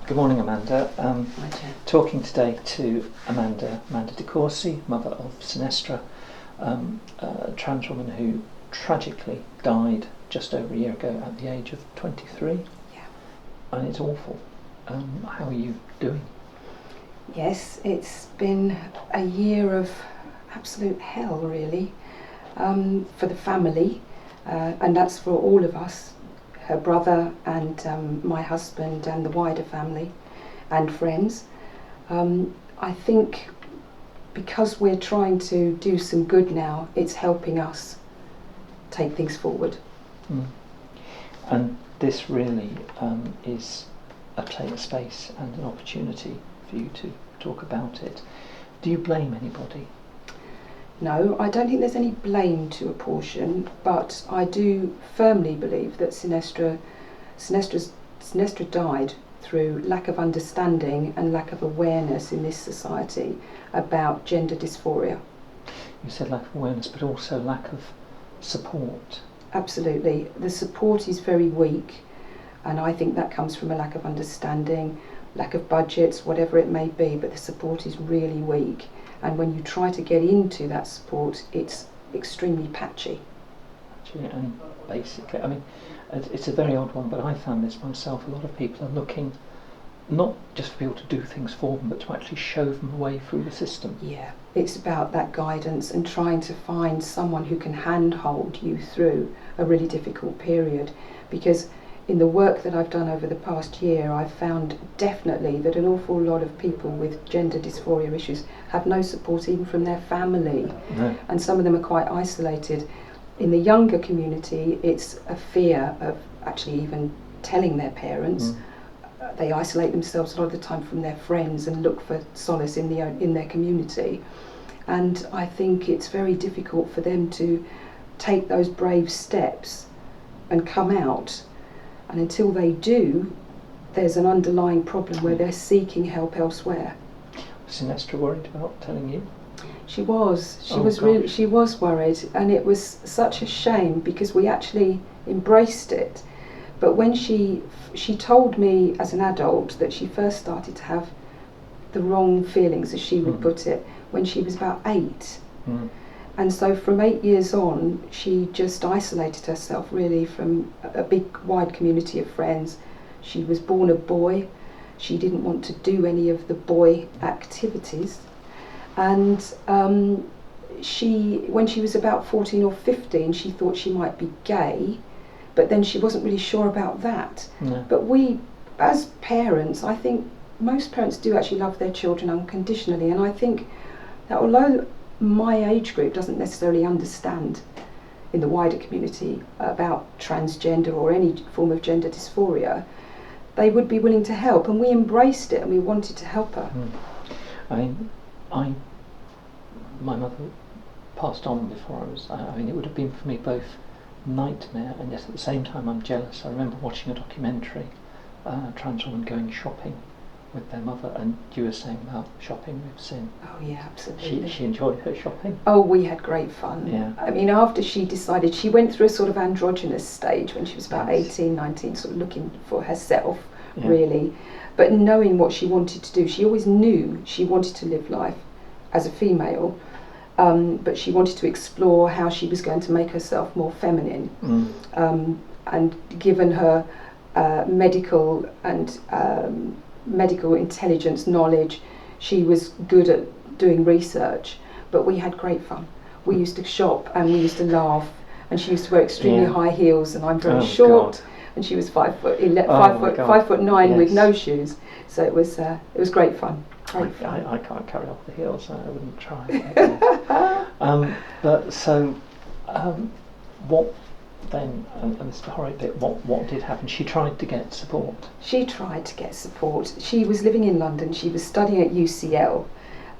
Good morning, Amanda. Hi, Jen. Talking today to Amanda DeCourcy, mother of Synestra, a trans woman who tragically died just over a year ago at the age of 23. Yeah. And it's awful. How are you doing? Yes, it's been a year of absolute hell, really, for the family, and that's for all of us, her brother and my husband and the wider family and friends. I think because we're trying to do some good now, it's helping us take things forward. And this really is a space and an opportunity for you to talk about it. Do you blame anybody? No, I don't think there's any blame to apportion, but I do firmly believe that Synestra died through lack of understanding and lack of awareness in this society about gender dysphoria. You said lack of awareness, but also lack of support. Absolutely. The support is very weak, and I think that comes from a lack of understanding, lack of budgets, whatever it may be, but the support is really weak. And when you try to get into that support, it's extremely patchy. Actually, and basically, I mean, it's a very odd one, but I found this myself. A lot of people are looking not just for people to do things for them, but to actually show them a way through the system. Yeah, it's about that guidance and trying to find someone who can handhold you through a really difficult period. Because in the work that I've done over the past year, I've found definitely that an awful lot of people with gender dysphoria issues have no support even from their family. No. And some of them are quite isolated. In the younger community, it's a fear of actually even telling their parents. They isolate themselves a lot of the time from their friends and look for solace in their community. And I think it's very difficult for them to take those brave steps and come out. And until they do, there's an underlying problem where they're seeking help elsewhere. Was Synestra worried about telling you? She was worried, and it was such a shame because we actually embraced it. But when she told me as an adult that she first started to have the wrong feelings, as she would put it, when she was about 8. And so from 8 years on, she just isolated herself really from a big, wide community of friends. She was born a boy. She didn't want to do any of the boy activities. And when she was about 14 or 15, she thought she might be gay, but then she wasn't really sure about that. No. But we, as parents, I think most parents do actually love their children unconditionally, and I think that although my age group doesn't necessarily understand in the wider community about transgender or any form of gender dysphoria, they would be willing to help, and we embraced it and we wanted to help her. My mother passed on before it would have been for me both nightmare and yet at the same time I'm jealous. I remember watching a documentary, a trans woman going shopping with their mother, and you were saying about shopping with Syn. Oh yeah, absolutely. She enjoyed her shopping? Oh, we had great fun. Yeah. I mean, after she decided, she went through a sort of androgynous stage when she was about 18, 19, sort of looking for herself, really. But knowing what she wanted to do, she always knew she wanted to live life as a female, but she wanted to explore how she was going to make herself more feminine. And given her medical intelligence, knowledge, she was good at doing research, but we had great fun. We used to shop and we used to laugh, and she used to wear extremely high heels, and I'm very short. God. And she was 5'9" with no shoes, so it was great fun. I can't carry off the heels, so I wouldn't try. What then? And this is the horrid bit. What did happen? She tried to get support. She tried to get support. She was living in London. She was studying at UCL.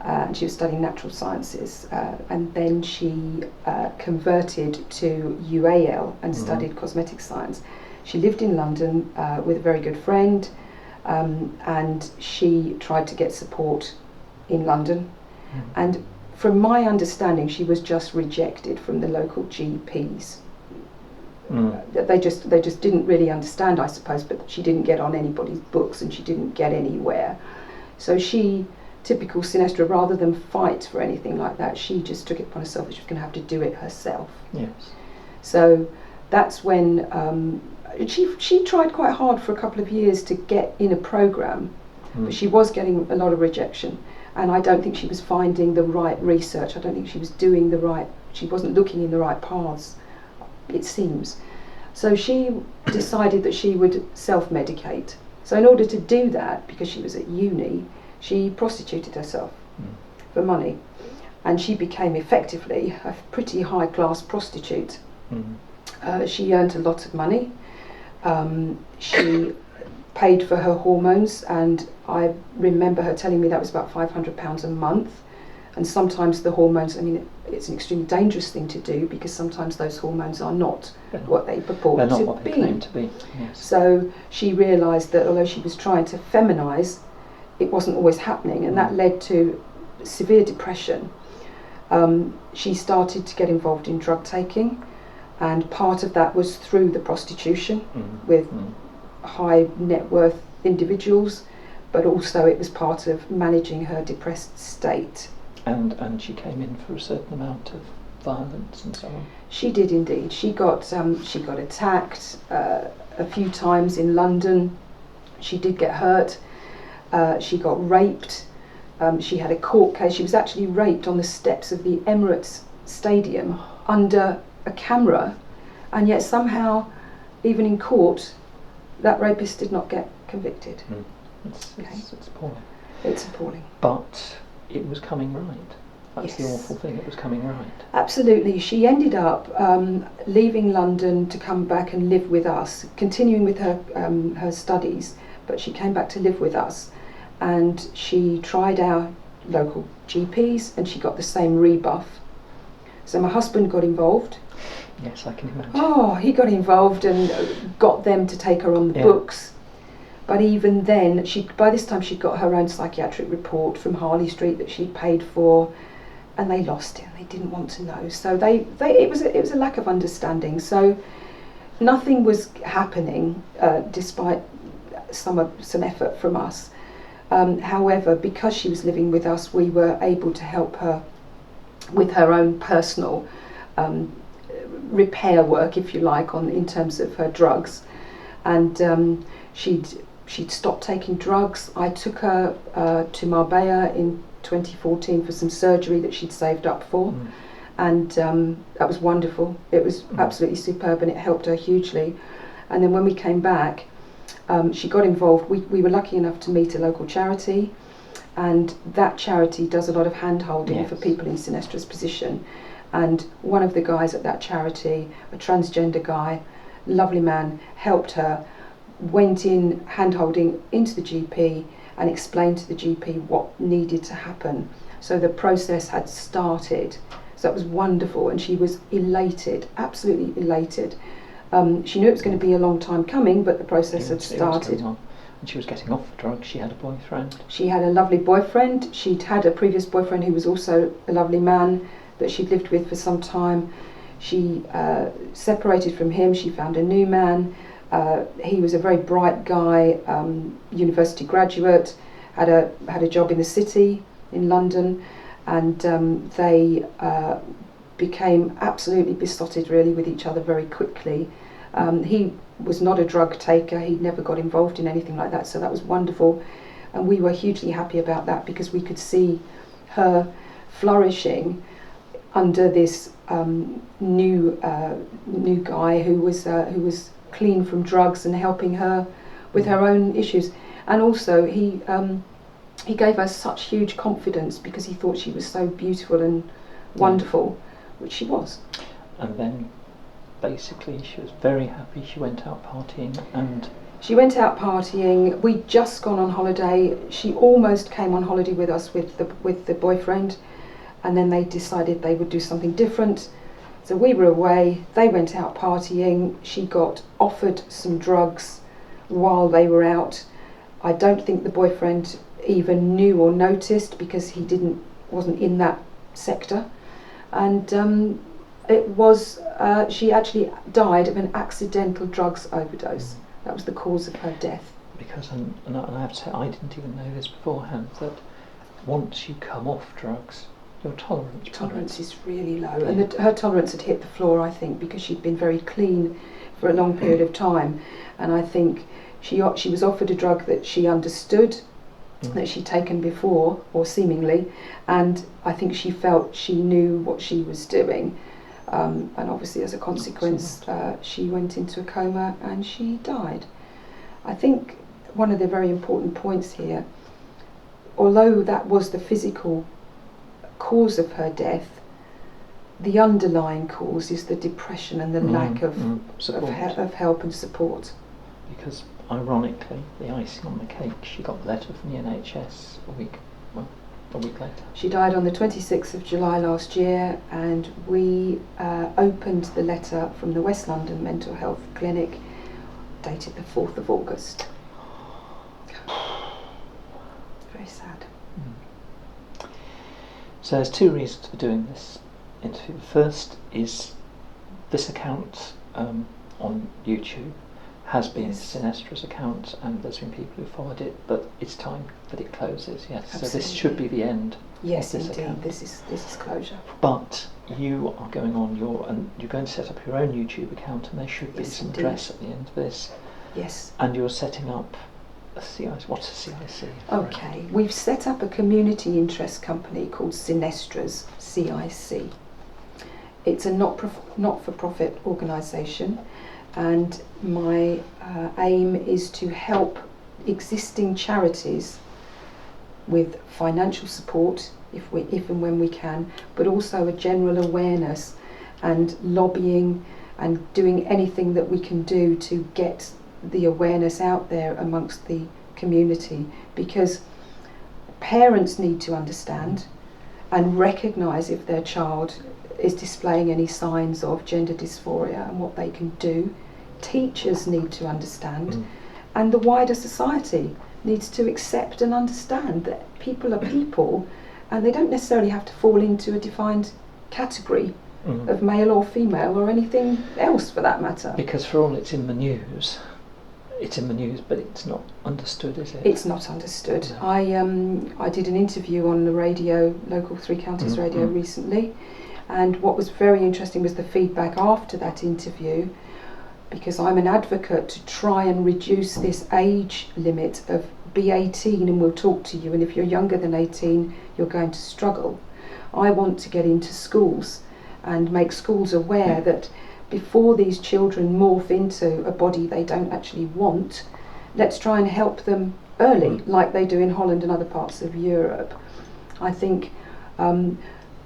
And she was studying natural sciences, and then she converted to UAL and studied cosmetic science. She lived in London with a very good friend, and she tried to get support in London. And from my understanding, she was just rejected from the local GPs. They just didn't really understand, I suppose. But she didn't get on anybody's books, and she didn't get anywhere. So she, typical Synestra, rather than fight for anything like that, she just took it upon herself that she was going to have to do it herself. Yes. So that's when she tried quite hard for a couple of years to get in a program, but she was getting a lot of rejection, and I don't think she was finding the right research. I don't think she was doing the right. She wasn't looking in the right paths, it seems. So she decided that she would self-medicate. So in order to do that, because she was at uni, she prostituted herself for money, and she became effectively a pretty high-class prostitute. She earned a lot of money. She paid for her hormones, and I remember her telling me that was about £500 a month. And sometimes the hormones, I mean, it's an extremely dangerous thing to do, because sometimes those hormones are not what they purport to be. They're not what they claim to be. Yes. So she realised that although she was trying to feminise, it wasn't always happening, and that led to severe depression. She started to get involved in drug taking, and part of that was through the prostitution with high net worth individuals, but also it was part of managing her depressed state. And she came in for a certain amount of violence and so on. She did indeed. She got attacked a few times in London. She did get hurt. She got raped. She had a court case. She was actually raped on the steps of the Emirates Stadium under a camera, and yet somehow, even in court, that rapist did not get convicted. It's appalling. It's appalling. But it was coming right. That's the Yes. awful thing, it was coming right. Absolutely. She ended up leaving London to come back and live with us, continuing with her studies, but she came back to live with us, and she tried our local GPs, and she got the same rebuff. So my husband got involved. Yes, I can imagine. Oh, he got involved and got them to take her on the books. But even then, by this time she'd got her own psychiatric report from Harley Street that she'd paid for, and they lost it. They didn't want to know. So it was a lack of understanding. So nothing was happening despite some effort from us. However, because she was living with us, we were able to help her with her own personal repair work, if you like, in terms of her drugs. And she'd stopped taking drugs. I took her to Marbella in 2014 for some surgery that she'd saved up for, and that was wonderful. It was absolutely superb, and it helped her hugely. And then when we came back, she got involved. We were lucky enough to meet a local charity, and that charity does a lot of hand-holding for people in Synestra's position. And one of the guys at that charity, a transgender guy, lovely man, helped her, went in hand-holding into the GP and explained to the GP what needed to happen. So the process had started. So that was wonderful, and she was elated, absolutely elated. She knew it was going to be a long time coming, but the process had started. And she was getting off the drugs. She had a boyfriend. She had a lovely boyfriend. She'd had a previous boyfriend who was also a lovely man that she'd lived with for some time. She separated from him. She found a new man. He was a very bright guy, university graduate, had a job in the city in London, and they became absolutely besotted really with each other very quickly. He was not a drug taker. He'd never got involved in anything like that, so that was wonderful, and we were hugely happy about that, because we could see her flourishing under this new guy who was clean from drugs and helping her with her own issues. And also he gave her such huge confidence, because he thought she was so beautiful and wonderful, which she was. And then basically she was very happy. She went out partying, and she went out partying. We'd just gone on holiday. She almost came on holiday with us with the boyfriend, and then they decided they would do something different. So we were away, they went out partying. She got offered some drugs while they were out. I don't think the boyfriend even knew or noticed, because he wasn't in that sector. And It was, she actually died of an accidental drugs overdose. That was the cause of her death. Because, and I have to say, I didn't even know this beforehand, that once you come off drugs, your tolerance is really low. Yeah. And her tolerance had hit the floor, I think, because she'd been very clean for a long period of time. And I think she was offered a drug that she understood, that she'd taken before, or seemingly, and I think she felt she knew what she was doing. And obviously, as a consequence, she went into a coma and she died. I think one of the very important points here, although that was the physical cause of her death, the underlying cause is the depression and the lack of help and support. Because ironically, the icing on the cake, she got a letter from the NHS a week later. She died on the 26th of July last year, and we opened the letter from the West London Mental Health Clinic, dated the 4th of August. Very sad. So there's two reasons for doing this interview. The first is this account on YouTube has been Synestra's account, and there's been people who followed it, but it's time that it closes. Yes, absolutely. So this should be the end. Yes, of this indeed. account. This is closure. But you are going on you're going to set up your own YouTube account, and there should be some address at the end of this. Yes. And you're setting up a CIC. What's a CIC? Okay, we've set up a community interest company called Synestra's CIC. It's a not-for-profit organisation, and my aim is to help existing charities with financial support if and when we can, but also a general awareness and lobbying and doing anything that we can do to get the awareness out there amongst the community, because parents need to understand and recognise if their child is displaying any signs of gender dysphoria and what they can do. Teachers need to understand, and the wider society needs to accept and understand that people are people, and they don't necessarily have to fall into a defined category of male or female or anything else for that matter. Because for all it's in the news, but it's not understood, is it? It's not understood. No. I did an interview on the radio, local Three Counties radio recently, and what was very interesting was the feedback after that interview, because I'm an advocate to try and reduce this age limit of be 18 and we'll talk to you, and if you're younger than 18 you're going to struggle. I want to get into schools and make schools aware that before these children morph into a body they don't actually want, let's try and help them early, like they do in Holland and other parts of Europe. I think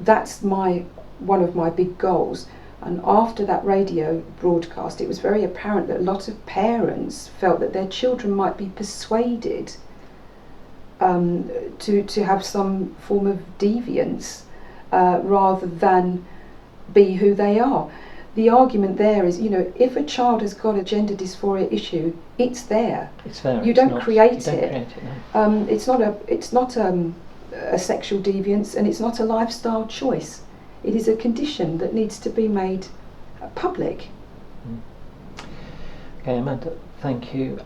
that's one of my big goals. And after that radio broadcast, it was very apparent that a lot of parents felt that their children might be persuaded to have some form of deviance rather than be who they are. The argument there is, if a child has got a gender dysphoria issue, it's there. It's there. You don't create it. No. It's not a sexual deviance, and it's not a lifestyle choice. It is a condition that needs to be made public. Okay, Amanda, thank you.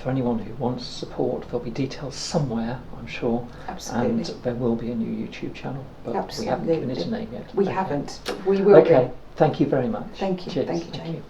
For anyone who wants support, there'll be details somewhere, I'm sure. Absolutely. And there will be a new YouTube channel, but Absolutely. we haven't given it a name yet. We haven't, but we will. Okay, thank you very much. Thank you. Cheers. Thank you, Jane.